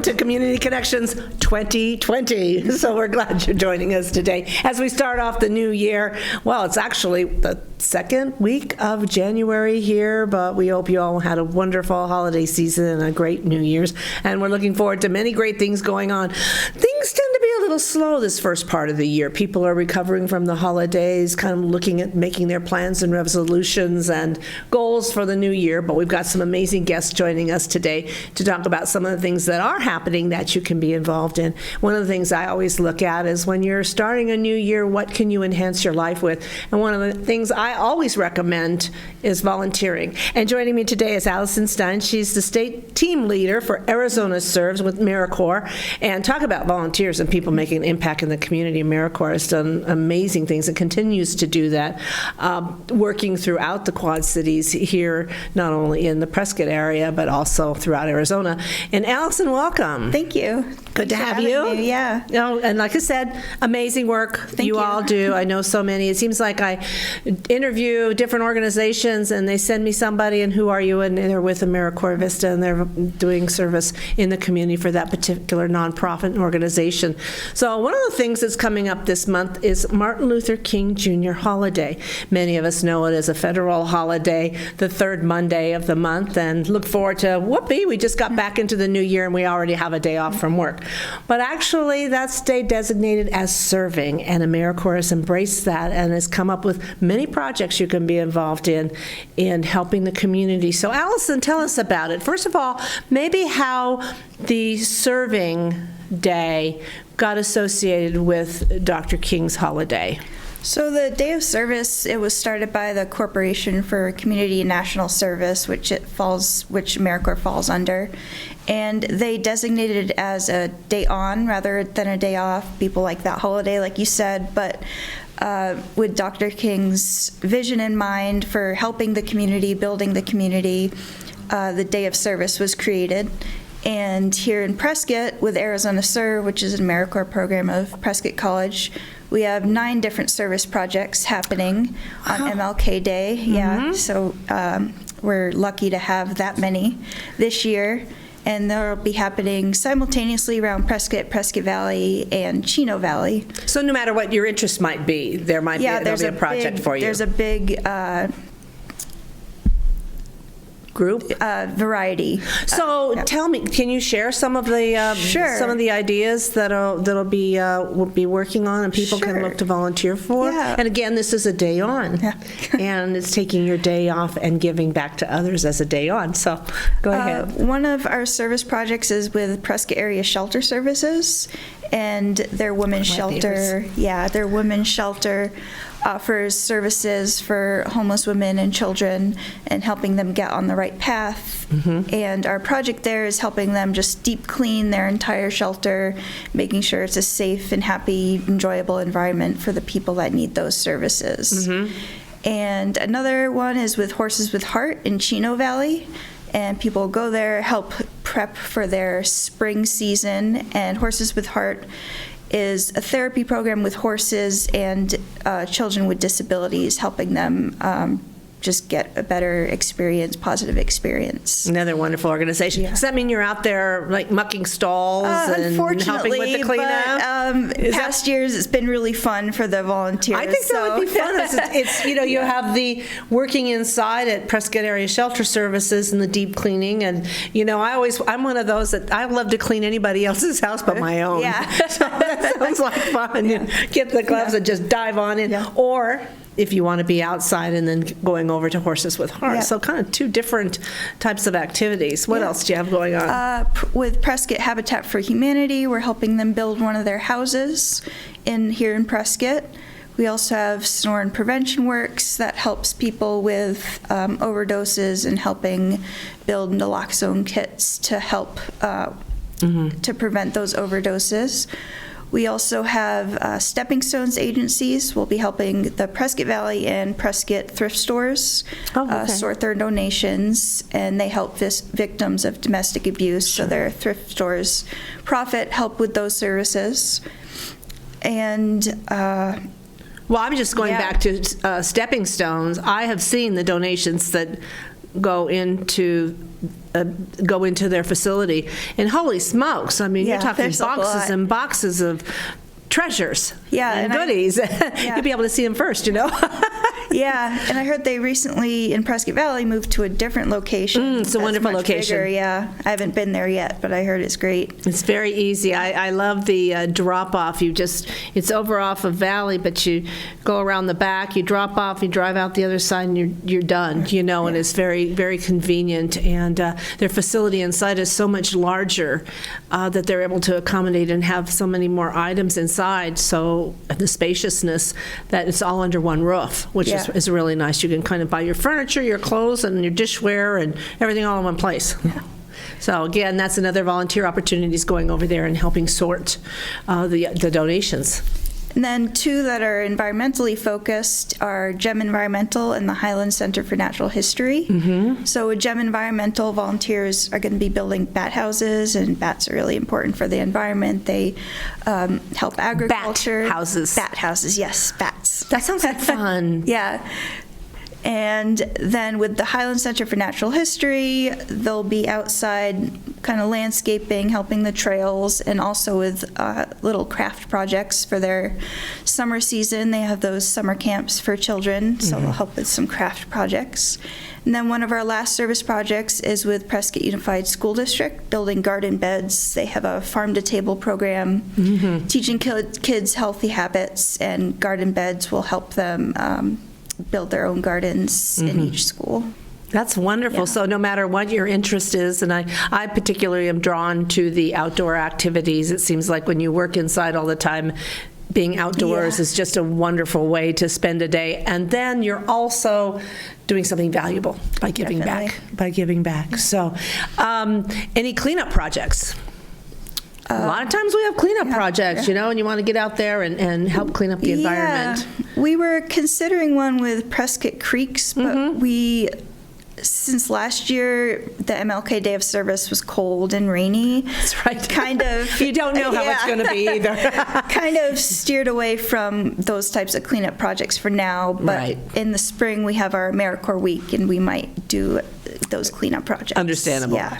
to Community Connections 2020. So we're glad you're joining us today. As we start off the new year, well, it's actually the second week of January here, but we hope you all had a wonderful holiday season and a great New Year's. And we're looking forward to many great things going on. Things tend to be a little slow this first part of the year. People are recovering from the holidays, kind of looking at making their plans and resolutions and goals for the new year. But we've got some amazing guests joining us today to talk about some of the things that are happening that you can be involved in. One of the things I always look at is when you're starting a new year, what can you enhance your life with? And one of the things I always recommend is volunteering. And joining me today is Allison Stein. She's the state team leader for Arizona Serves with AmeriCorps. And talk about volunteers and people making an impact in the community. AmeriCorps has done amazing things and continues to do that, working throughout the Quad Cities here, not only in the Prescott area, but also throughout Arizona. And Allison, welcome. Thank you. Good to have you. Me. Yeah. And like I said, amazing work Thank you all do. I know so many. It seems like I interview different organizations and they send me somebody and who are you? And they're with AmeriCorps Vista and they're doing service in the community for that particular nonprofit organization. So one of the things that's coming up this month is Martin Luther King Jr. holiday. Many of us know it as a federal holiday, the third Monday of the month, and look forward to, whoopee, we just got back into the new year and we already have a day off from work. But actually, that's day designated as serving, and AmeriCorps has embraced that and has come up with many projects you can be involved in helping the community. So Allison, tell us about it. First of all, maybe how the serving day got associated with Dr. King's holiday. So the Day of Service, it was started by the Corporation for Community and National Service, which AmeriCorps falls under, and they designated it as a day on rather than a day off. People like that holiday, like you said, but with Dr. King's vision in mind for helping the community, building the community, the Day of Service was created. And here in Prescott, with Arizona Serve, which is an AmeriCorps program of Prescott College, we have 9 different service projects happening on MLK Day. Mm-hmm. Yeah, so we're lucky to have that many this year. And they'll be happening simultaneously around Prescott, Prescott Valley, and Chino Valley. So no matter what your interest might be, there'll be a project for you. There's a big group variety. So tell me, can you share some of the some of the ideas that'll be we'll be working on and people can look to volunteer for? Yeah. And again, this is a day on, and it's taking your day off and giving back to others as a day on. So go ahead. One of our service projects is with Prescott Area Shelter Services, and their women's shelter. Yeah, their women's shelter offers services for homeless women and children and helping them get on the right path. Mm-hmm. And our project there is helping them just deep clean their entire shelter, making sure it's a safe and happy, enjoyable environment for the people that need those services. Mm-hmm. And another one is with Horses with Heart in Chino Valley. And people go there, help prep for their spring season. And Horses with Heart is a therapy program with horses and children with disabilities, helping them just get a better experience, positive experience. Another wonderful organization. Yeah. Does that mean you're out there like mucking stalls and helping with the cleanup? Past years it's been really fun for the volunteers. I think that would be fun. It's you have the working inside at Prescott Area Shelter Services and the deep cleaning, and I'm one of those that I love to clean anybody else's house but my own. Yeah. So that sounds like fun. Yeah. Get the gloves and just dive on in. Yeah. Or if you want to be outside and then going over to Horses with Heart. Yeah. So kind of 2 different types of activities. What else do you have going on? With Prescott Habitat for Humanity, we're helping them build one of their houses here in Prescott. We also have Sonoran Prevention Works that helps people with overdoses and helping build naloxone kits to help to prevent those overdoses. We also have Stepping Stones agencies. We'll be helping the Prescott Valley and Prescott thrift stores sort their donations, and they help victims of domestic abuse. Sure. So their thrift stores profit, help with those services. And well, I'm just going back to Stepping Stones. I have seen the donations that go into their facility, and holy smokes, I mean, Yeah, you're talking there's a boxes lot. and boxes of treasures Yeah, and and I- goodies. Yeah. You'd be able to see them first, you know? Yeah, and I heard they recently in Prescott Valley moved to a different location. It's a that's wonderful much location. bigger, yeah, I haven't been there yet, but I heard it's great. It's very easy. I love the drop-off. It's over off of Valley, but you go around the back, you drop off, you drive out the other side, and you're done, you know, and it's very, very convenient. And their facility inside is so much larger that they're able to accommodate and have so many more items inside, so the spaciousness that it's all under one roof, which Yeah. is really nice. You can kind of buy your furniture, your clothes, and your dishware, and everything all in one place. So again, that's another volunteer opportunities going over there and helping sort the donations. And then two that are environmentally focused are GEM Environmental and the Highland Center for Natural History. So with GEM Environmental, volunteers are going to be building bat houses, and bats are really important for the environment. They help agriculture. houses. Bat houses, yes, bats. That sounds like fun. Yeah. And then with the Highland Center for Natural History, they'll be outside kind of landscaping, helping the trails, and also with little craft projects for their summer season. They have those summer camps for children, so they'll help with some craft projects. And then one of our last service projects is with Prescott Unified School District, building garden beds. They have a farm-to-table program, teaching kids healthy habits, and garden beds will help them build their own gardens in each school. That's wonderful. Yeah. So no matter what your interest is, and I particularly am drawn to the outdoor activities. It seems like when you work inside all the time, being outdoors Yeah. is just a wonderful way to spend a day. And then you're also doing something valuable by giving back. So any cleanup projects? A lot of times we have cleanup projects, you know, and you want to get out there and help clean up the environment. Yeah, we were considering one with Prescott Creeks, but since last year, the MLK Day of Service was cold and rainy. That's right. Kind of. You don't know how it's going to be either. Kind of steered away from those types of cleanup projects for now. But Right. in the spring, we have our AmeriCorps Week, and we might do those cleanup projects. Understandable. Yeah.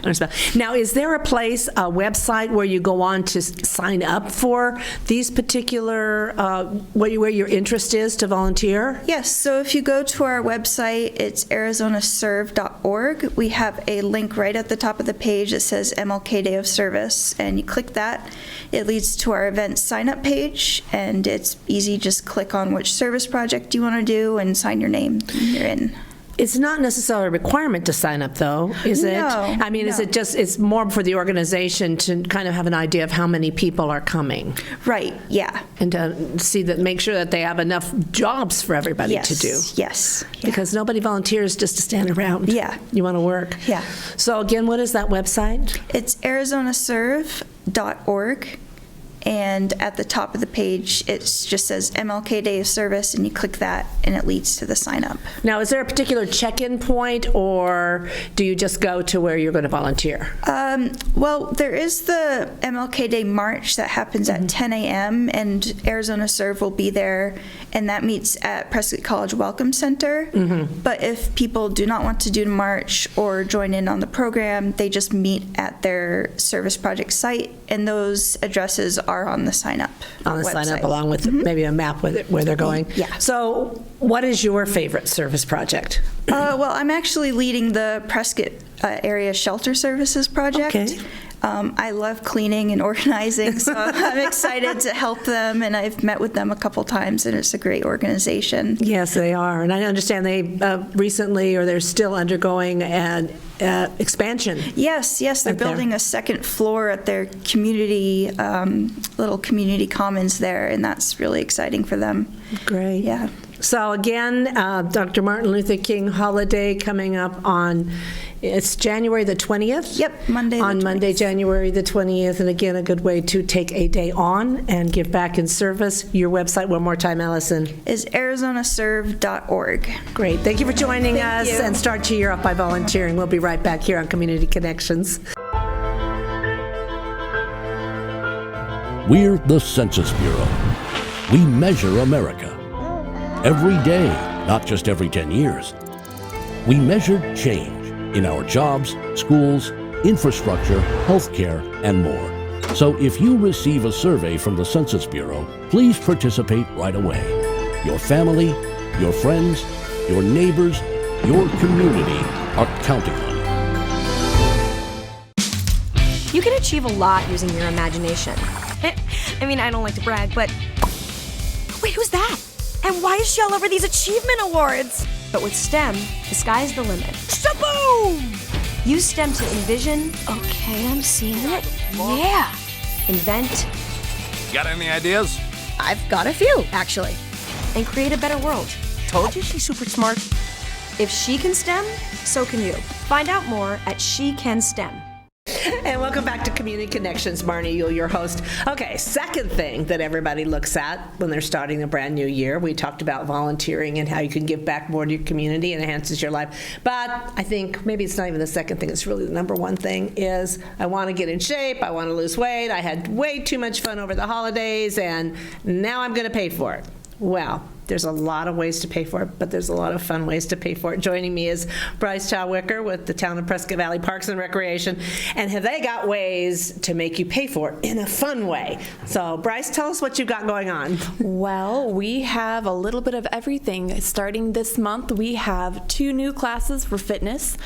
Now, is there a place, a website where you go on to sign up for these particular, where your interest is to volunteer? Yes, so if you go to our website, it's arizonaserve.org. We have a link right at the top of the page that says MLK Day of Service, and you click that. It leads to our event sign-up page, and it's easy. Just click on which service project you want to do and sign your name, and you're in. It's not necessarily a requirement to sign up, though, is it? No, I mean, is no. it just, it's more for the organization to kind of have an idea of how many people are coming Right, yeah. and to see that, make sure that they have enough jobs for everybody Yes, to do. yes. Yeah. Because nobody volunteers just to stand around. Yeah. You want to work. Yeah. So again, what is that website? It's arizonaserve.org. And at the top of the page, it just says MLK Day of Service, and you click that, and it leads to the sign up. Now, is there a particular check-in point, or do you just go to where you're going to volunteer? Well, there is the MLK Day March that happens at 10 a.m., and Arizona Serve will be there, and that meets at Prescott College Welcome Center. But if people do not want to do the march or join in on the program, they just meet at their service project site, and those addresses are on the sign-up On the sign-up, website. along with maybe a map where they're going? Yeah. So what is your favorite service project? Well, I'm actually leading the Prescott Area Shelter Services project. Okay. I love cleaning and organizing, so I'm excited to help them, and I've met with them a couple times, and it's a great organization. Yes, they are. And I understand they recently, or they're still undergoing an expansion. Yes, they're Right there. building a second floor at their community, little community commons there, and that's really exciting for them. Great. Yeah. So again, Dr. Martin Luther King holiday coming up on, it's January the 20th? Yep, Monday the On Monday, 20th. January the 20th, and again, a good way to take a day on and give back in service. Your website one more time, Allison. Is arizonaserve.org. Great. Thank you for joining Thank us, you. and start your year off by volunteering. We'll be right back here on Community Connections. We're the Census Bureau. We measure America. Every day, not just every 10 years. We measure change in our jobs, schools, infrastructure, healthcare, and more. So if you receive a survey from the Census Bureau, please participate right away. Your family, your friends, your neighbors, your community are counting on you. You can achieve a lot using your imagination. I mean, I don't like to brag, but... Wait, who's that? And why is she all over these achievement awards? But with STEM, the sky's the limit. Shaboom! Use STEM to envision... Okay, I'm seeing it. Yeah! Invent... Got any ideas? I've got a few, actually. And create a better world. Told you she's super smart. If she can STEM, so can you. Find out more at She Can STEM. And welcome back to Community Connections. Marnie Yule, your host. Okay, second thing that everybody looks at when they're starting a brand new year. We talked about volunteering and how you can give back more to your community and enhances your life. But I think maybe it's not even the second thing. It's really the number one thing is I want to get in shape. I want to lose weight. I had way too much fun over the holidays, and now I'm going to pay for it. Well, there's a lot of ways to pay for it, but there's a lot of fun ways to pay for it. Joining me is Bryce Chow-Wicker with the Town of Prescott Valley Parks and Recreation. And have they got ways to make you pay for it in a fun way? So, Bryce, tell us what you've got going on. Well, we have a little bit of everything. Starting this month, we have 2 new classes for fitness.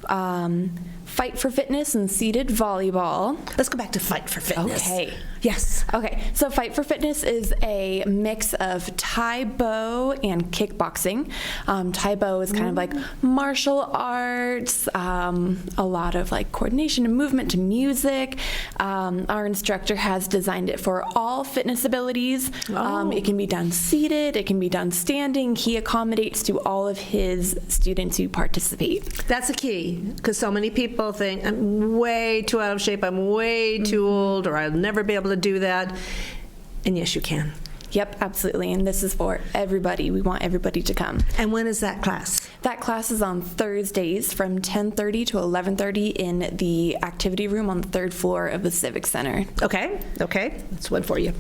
Fight for Fitness and seated volleyball. Let's go back to Fight for Fitness. Okay. Yes. Okay, so Fight for Fitness is a mix of Tae Bo and kickboxing. Tae Bo is kind of like martial arts, a lot of like coordination and movement to music. Our instructor has designed it for all fitness abilities. It can be done seated, it can be done standing. He accommodates to all of his students who participate. That's the key, because so many people think, I'm way too out of shape, I'm way too old, or I'll never be able to do that. And yes, you can. Yep, absolutely. And this is for everybody. We want everybody to come. And when is that class? That class is on Thursdays from 10:30 to 11:30 in the activity room on the 3rd floor of the Civic Center. Okay, that's one for you.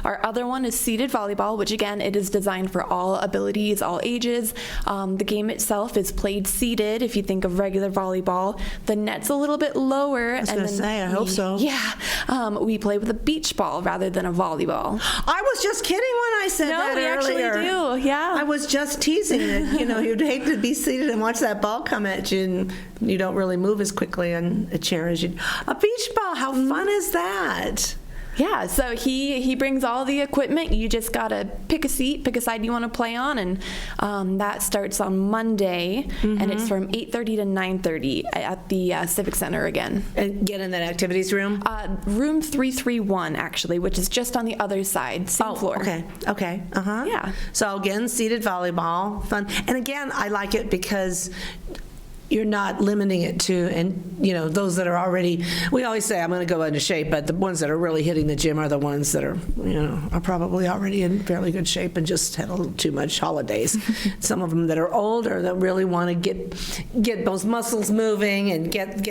Our other one is seated volleyball, which again, it is designed for all abilities, all ages. The game itself is played seated. If you think of regular volleyball, the net's a little bit lower. I was going to say, I hope so. Yeah, we play with a beach ball rather than a volleyball. I was just kidding when I said that we earlier. actually do, yeah. I was just teasing that, you'd hate to be seated and watch that ball come at you, and you don't really move as quickly on a chair as you. A beach ball, how fun is that? Yeah, so he brings all the equipment. You just gotta pick a seat, pick a side you want to play on, and that starts on Monday, and it's from 8:30 to 9:30 at the Civic Center again. And get in that activities room? Room 331, actually, which is just on the other side, same floor. Okay, uh-huh. Yeah. So again, seated volleyball, fun. And again, I like it because you're not limiting it to, and those that are already, we always say, I'm going to go into shape, but the ones that are really hitting the gym are the ones that are, are probably already in fairly good shape and just had a little too much holidays. Some of them that are older that really want to get those muscles moving and get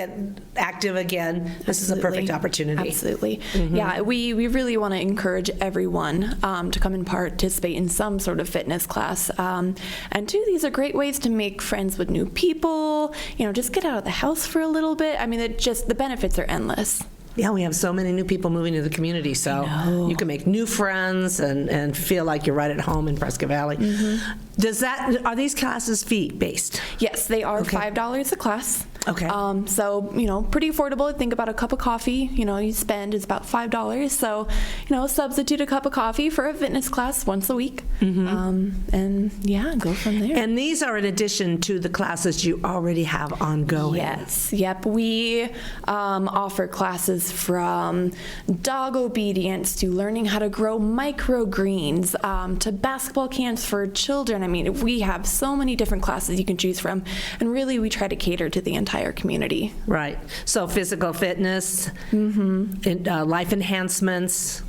active again. This is a perfect opportunity. Absolutely. Yeah, we really want to encourage everyone to come and participate in some sort of fitness class. And two, these are great ways to make friends with new people, just get out of the house for a little bit. I mean, the benefits are endless. Yeah, we have so many new people moving to the community, so you can make new friends and feel like you're right at home in Prescott Valley. Are these classes fee-based? Yes, they are $5 a class. Okay. So, pretty affordable. Think about a cup of coffee, you spend is about $5. So, substitute a cup of coffee for a fitness class once a week. And yeah, go from there. And these are in addition to the classes you already have ongoing. Yes. Yep. We offer classes from dog obedience to learning how to grow microgreens to basketball camps for children. I mean, we have so many different classes you can choose from, and really we try to cater to the entire community. Right. So physical fitness, life enhancements,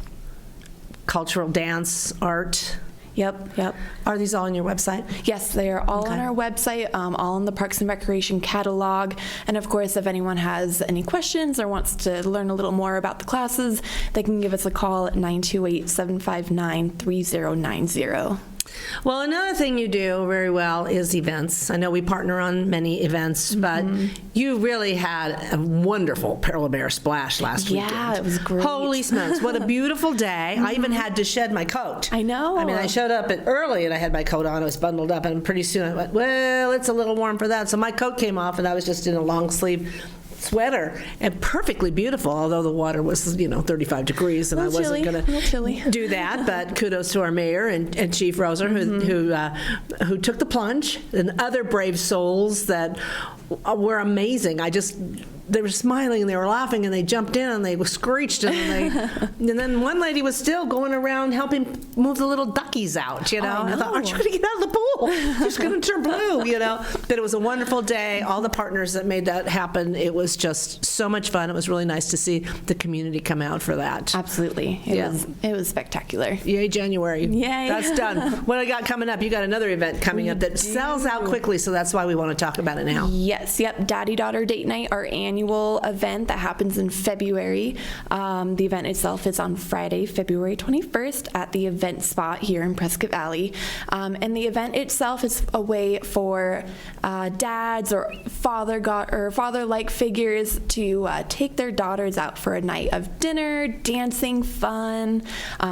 cultural dance, art. Yep. Are these all on your website? Yes, they are all on our website, all on the Parks and Recreation catalog. And of course, if anyone has any questions or wants to learn a little more about the classes, they can give us a call at 928-759-3090. Well, another thing you do very well is events. I know we partner on many events, but you really had a wonderful Perla Bear splash last weekend. Yeah, it was great. Holy smokes, what a beautiful day. I even had to shed my coat. I know. I mean, I showed up early and I had my coat on. I was bundled up, and pretty soon I went, well, it's a little warm for that. So my coat came off and I was just in a long sleeve sweater, and perfectly beautiful, although the water was 35 degrees, and I wasn't going to do that. But kudos to our mayor and Chief Roser who took the plunge, and other brave souls that were amazing. They were smiling and they were laughing and they jumped in and they screeched and then one lady was still going around helping move the little duckies out. I thought, aren't you going to get out of the pool? You're just going to turn blue. But it was a wonderful day. All the partners that made that happen. It was just so much fun. It was really nice to see the community come out for that. Absolutely. It was spectacular. Yay, January. Yay. That's done. What I got coming up? You got another event coming up that sells out quickly, so that's why we want to talk about it now. Yes, yep. Daddy-daughter date night, our annual event that happens in February. The event itself is on Friday, February 21st at the event spot here in Prescott Valley. And the event itself is a way for dads or father-like figures to take their daughters out for a night of dinner, dancing, fun.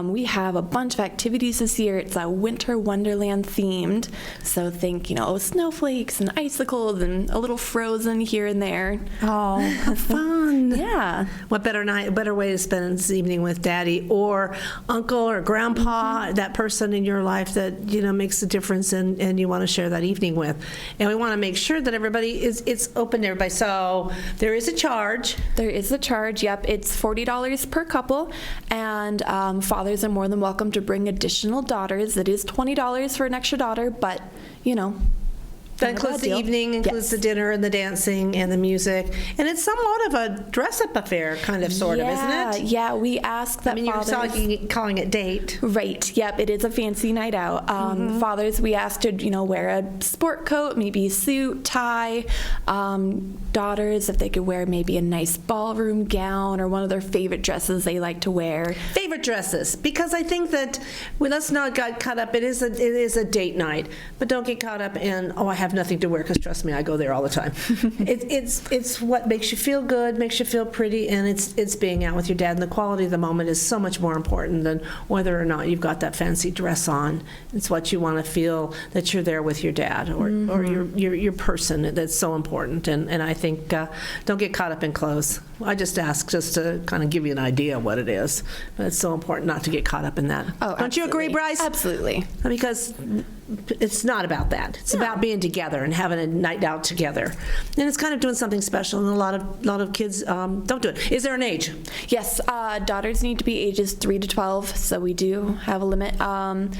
We have a bunch of activities this year. It's a winter wonderland themed. So think, snowflakes and icicles and a little Frozen here and there. Oh, how fun. Yeah. What better way to spend this evening with Daddy or Uncle or Grandpa, that person in your life that, makes a difference and you want to share that evening with. And we want to make sure that it's open to everybody. So there is a charge. There is a charge, yep. It's $40 per couple, and fathers are more than welcome to bring additional daughters. It is $20 for an extra daughter, but, That includes the evening, includes the dinner and the dancing and the music. And it's somewhat of a dress-up affair, kind of, sort of, isn't it? Yeah, we ask that fathers... You're calling it date. Right, yep, it is a fancy night out. Fathers, we ask to, wear a sport coat, maybe a suit, tie. Daughters, if they could wear maybe a nice ballroom gown or one of their favorite dresses they like to wear. Favorite dresses, because I think that, let's not get caught up, it is a date night, but don't get caught up in, I have nothing to wear, because trust me, I go there all the time. It's what makes you feel good, makes you feel pretty, and it's being out with your dad, and the quality of the moment is so much more important than whether or not you've got that fancy dress on. It's what you want to feel that you're there with your dad or your person. That's so important, and I think don't get caught up in clothes. I just ask just to kind of give you an idea of what it is, but it's so important not to get caught up in that. Oh, don't you agree, Bryce? Absolutely. Because it's not about that. It's about being together and having a night out together, and it's kind of doing something special. And a lot of kids don't do it. Is there an age? Yes, daughters need to be ages 3 to 12, so we do have a limit. And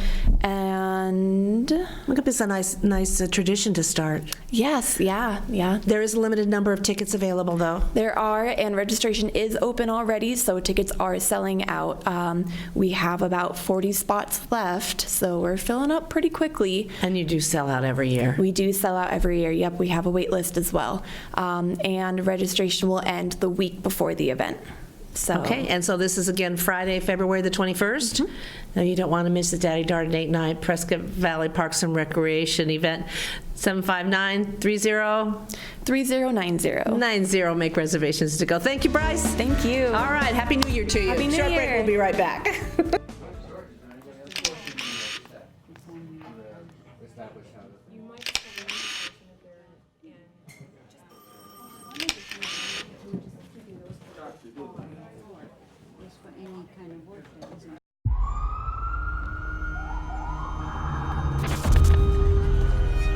look up, it's a nice tradition to start. Yes, yeah. There is a limited number of tickets available, though. There are, and registration is open already, so tickets are selling out. We have about 40 spots left, so we're filling up pretty quickly. And you do sell out every year. We do sell out every year. Yep, we have a wait list as well. And registration will end the week before the event. So. Okay, and so this is again Friday, February the 21st. Now you don't want to miss the Daddy-Daughter Date Night, Prescott Valley Parks and Recreation event. 759-30-90. Make reservations to go. Thank you, Bryce. Thank you. All right, Happy New Year to you. Happy New Short Year. break, we'll be right back.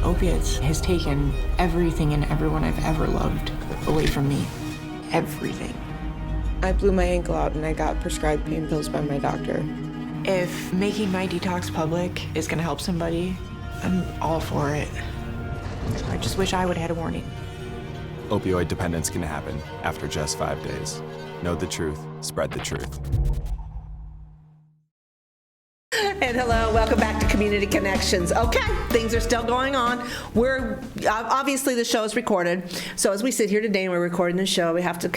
Opiates has taken everything and everyone I've ever loved away from me. Everything. I blew my ankle out and I got prescribed pain pills by my doctor. If making my detox public is gonna help somebody, I'm all for it. I just wish I would have had a warning. Opioid dependence can happen after just 5 days. Know the truth, spread the truth. And hello, welcome back to Community Connections. Okay, things are still going on. We're obviously the show is recorded. So as we sit here today and we're recording the show, we have to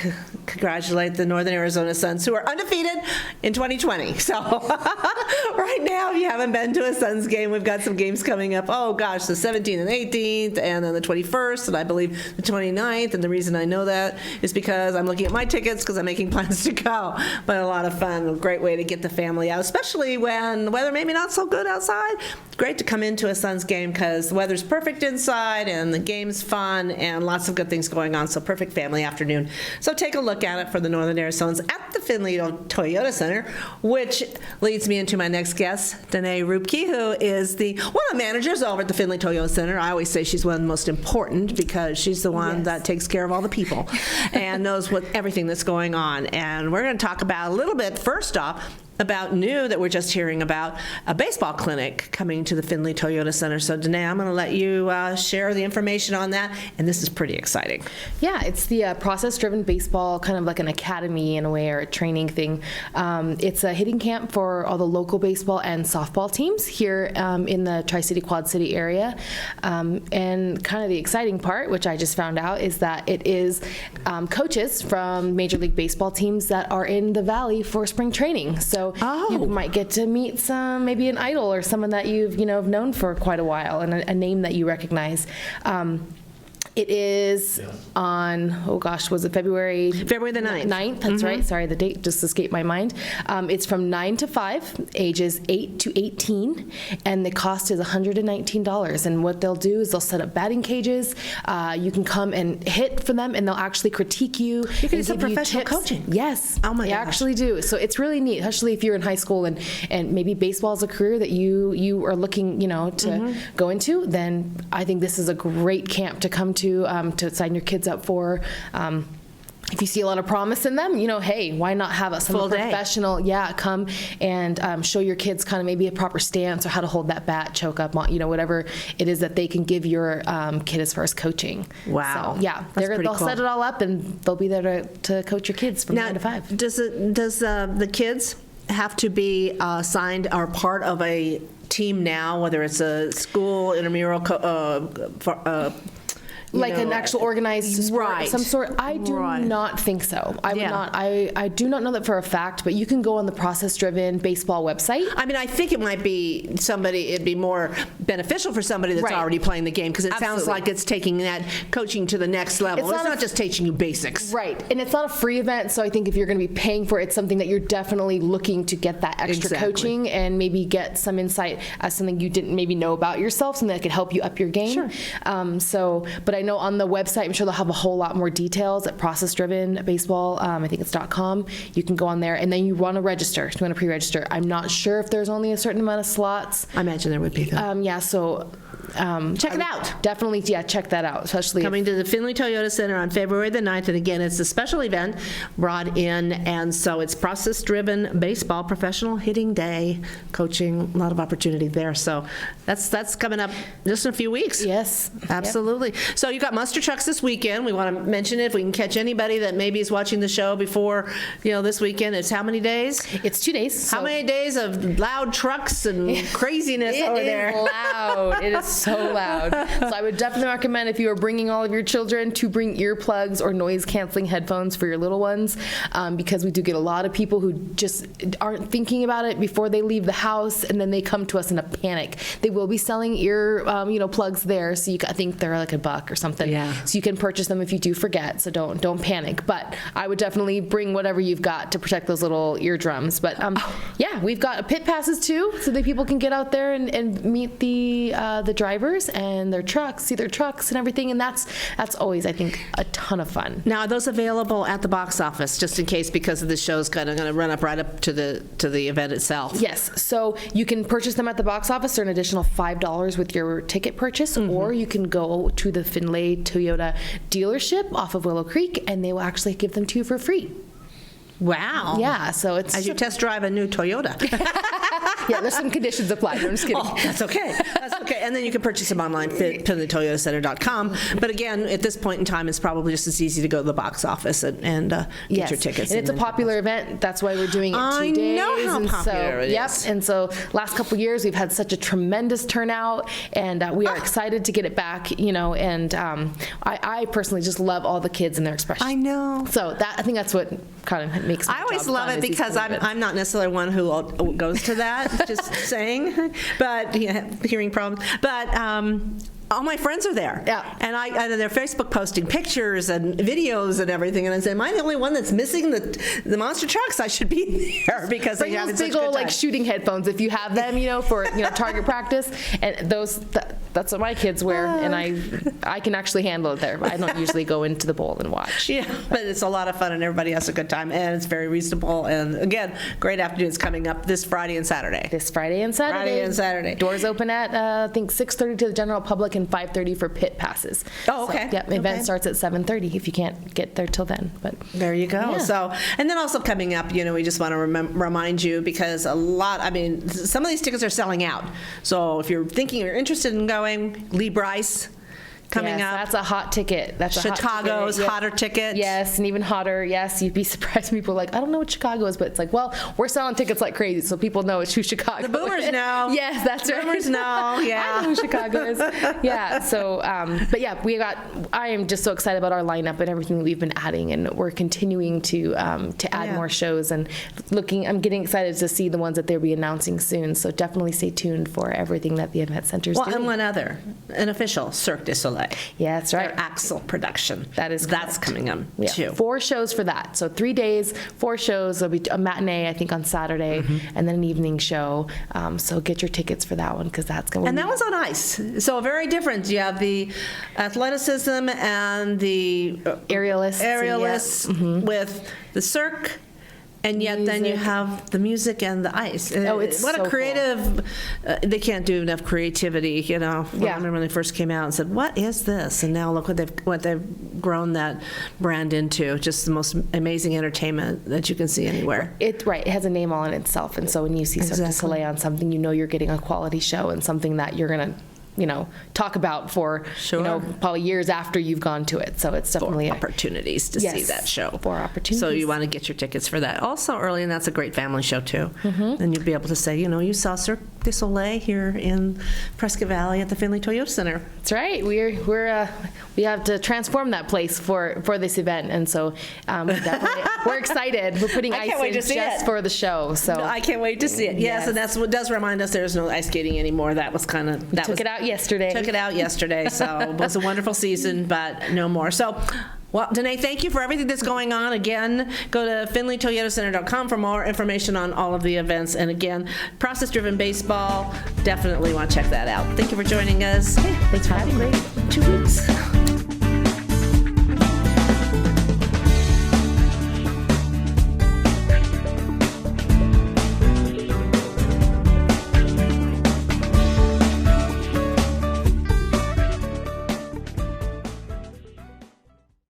congratulate the Northern Arizona Suns, who are undefeated in 2020. So right now, if you haven't been to a Suns game, we've got some games coming up. Oh gosh, the 17th and 18th, and then the 21st, and I believe the 29th. And the reason I know that is because I'm looking at my tickets because I'm making plans to go. But a lot of fun, a great way to get the family out, especially when the weather maybe not so good outside. It's great to come into a Suns game because the weather's perfect inside and the game's fun and lots of good things going on. So perfect family afternoon. So take a look at it for the Northern Arizonans at the Findlay Toyota Center, which leads me into my next guest, Danae Rupke, who is one of the managers over at the Findlay Toyota Center. I always say she's one of the most important because she's the one that takes care of all the people and knows everything that's going on. And we're going to talk about a little bit, first off, about new that we're just hearing about, a baseball clinic coming to the Findlay Toyota Center. So Danae, I'm going to let you share the information on that, and this is pretty exciting. Yeah, it's the process-driven baseball, kind of like an academy in a way, or a training thing. It's a hitting camp for all the local baseball and softball teams here in the Tri-City, Quad City area. And kind of the exciting part, which I just found out, is that it is coaches from Major League Baseball teams that are in the Valley for spring training. So you might get to meet maybe an idol or someone that you've known for quite a while, and a name that you recognize. It is on, was it February the 9th? That's right. Sorry, the date just escaped my mind. It's from 9 to 5, ages 8 to 18, and the cost is $119. And what they'll do is they'll set up batting cages. You can come and hit for them, and they'll actually critique you. You can do some professional coaching. Yes. Oh my gosh. They actually do. So it's really neat, especially if you're in high school and maybe baseball is a career that you are looking, to go into. Then I think this is a great camp to come to sign your kids up for. If you see a lot of promise in them, hey, why not have some professional, come and show your kids kind of maybe a proper stance or how to hold that bat, choke up, whatever it is that they can give your kid as far as coaching. Wow. So, they'll set it all up and they'll be there to coach your kids from 9 to 5. Does the kids have to be signed or part of a team now, whether it's a school, intramural, an actual organized sport of some sort? I do not think so. I would not. I do not know that for a fact, but you can go on the process-driven baseball website. I mean, I think it might be it'd be more beneficial for somebody that's already playing the game, because it sounds like it's taking that coaching to the next level. It's not just teaching you basics. Right, and it's not a free event, so I think if you're going to be paying for it, it's something that you're definitely looking to get that extra coaching and maybe get some insight as something you didn't maybe know about yourself, something that could help you up your game. Sure. But I know on the website, I'm sure they'll have a whole lot more details at Process Driven Baseball. I think it's .com. You can go on there, and then you want to register. You want to pre-register. I'm not sure if there's only a certain amount of slots. I imagine there would be, though. So check it out. Definitely, check that out. Especially coming to the Findlay Toyota Center on February the 9th, and again, it's a special event brought in, and so it's process-driven baseball, professional hitting day, coaching, a lot of opportunity there. So that's coming up just in a few weeks. Yes, absolutely. Yep. So you've got muster trucks this weekend. We want to mention it if we can catch anybody that maybe is watching the show before this weekend. It's how many days? It's 2 days. How many days of loud trucks and craziness over there? It is loud. It is so loud. So I would definitely recommend, if you are bringing all of your children, to bring earplugs or noise-canceling headphones for your little ones, because we do get a lot of people who just aren't thinking about it before they leave the house, and then they come to us in a panic. They will be selling ear, plugs there, so I think they're like $1 or something. Yeah. So you can purchase them if you do forget. So don't panic. But I would definitely bring whatever you've got to protect those little eardrums. But we've got pit passes too, so that people can get out there and meet the drivers and their trucks, see their trucks and everything. And that's always, I think, a ton of fun. Now, are those available at the box office, just in case, because of the show's kind of going to run up right up to the event itself? Yes. So you can purchase them at the box office for an additional $5 with your ticket purchase, or you can go to the Findlay Toyota dealership off of Willow Creek, and they will actually give them to you for free. Wow. Yeah, so it's... As you test drive a new Toyota. Yeah, there's some conditions applied. I'm just kidding. Oh, that's okay. That's okay. And then you can purchase them online, FindlayToyotaCenter.com. But again, at this point in time, it's probably just as easy to go to the box office and get your tickets. And it's a popular event. That's why we're doing it 2 days. I know how popular it is. And so last couple years, we've had such a tremendous turnout, and we are excited to get it back, and I personally just love all the kids and their expressions. I know. So I think that's what kind of makes my I always job love fun it is these because kind of events. I'm not necessarily one who goes to that, just saying, but hearing problems. But all my friends are there. Yeah. And they're Facebook posting pictures and videos and everything. And I say, am I the only one that's missing the monster trucks? I should be there because Bring they have those such big good old like time. shooting headphones if you have them, for target practice, and that's what my kids wear, and I can actually handle it there. But I don't usually go into the bowl and watch. Yeah, but it's a lot of fun and everybody has a good time and it's very reasonable. And again, great afternoons coming up this Friday and Saturday. This Friday and Saturday. Friday and Saturday. Doors open at I think 6:30 to the general public and 5:30 for pit passes. Oh, okay. So, yep. Event Okay. starts at 7:30 if you can't get there till then. But There you go. Yeah. So, and then also coming up, we just want to remind you because some of these tickets are selling out. So if you're thinking you're interested in going, Lee Bryce coming yes, up. that's a hot ticket. That's Chicago's a hot ticket. Yep. hotter ticket. Yes, and even hotter. Yes, you'd be surprised. People are like, I don't know what Chicago is, but it's like, well, we're selling tickets like crazy, so people know it's who Chicago The boomers is. know. Yes, that's right. Boomers know, yeah. I know who Chicago is. Yeah, so, but yeah, I am just so excited about our lineup and everything that we've been adding, and we're continuing to add more shows, and I'm getting excited to see the ones that they'll be announcing soon, so definitely stay tuned for everything that the Event Center's doing. And one other, an official Cirque du Soleil. Yeah, that's right. Their Axel production. That's correct. coming up Yeah, too. 4 shows for that. So 3 days, 4 shows. There'll be a matinee, I think, on Saturday, and then an evening show. So get your tickets for that one because that's going to And that one's on ice. So very different. You have the athleticism and the aerialists with the Cirque. And yet then you Music. have the music and the ice. Oh, it's what so a creative, they can't do enough creativity, I remember when they first came out and said, what is this? And now look what they've grown that brand into. Just the most amazing entertainment that you can see anywhere. It has a name all in itself. And so when you see Cirque du Exactly. Soleil on something, you're getting a quality show and something that you're going to talk about for, probably years after you've gone to it. So it's definitely opportunities to see that show. 4 opportunities. So you want to get your tickets for that. Also early, and that's a great family show too. And you'll be able to say, you saw Cirque du Soleil here in Prescott Valley at the Finley Toyota Center. That's right. We have to transform that place for this event, and so definitely we're excited. We're putting I ice can't wait in to see just it. for the show. So I can't wait to see it. Yes, and that's what does remind us there's no ice skating anymore. That was kind of took it out yesterday. Took it out yesterday. So it was a wonderful season, but no more. So. Well, Danae, thank you for everything that's going on. Again, go to FinleyToyotaCenter.com for more information on all of the events. And again, process-driven baseball, definitely want to check that out. Thank you for joining us. Thanks for having me. 2 weeks.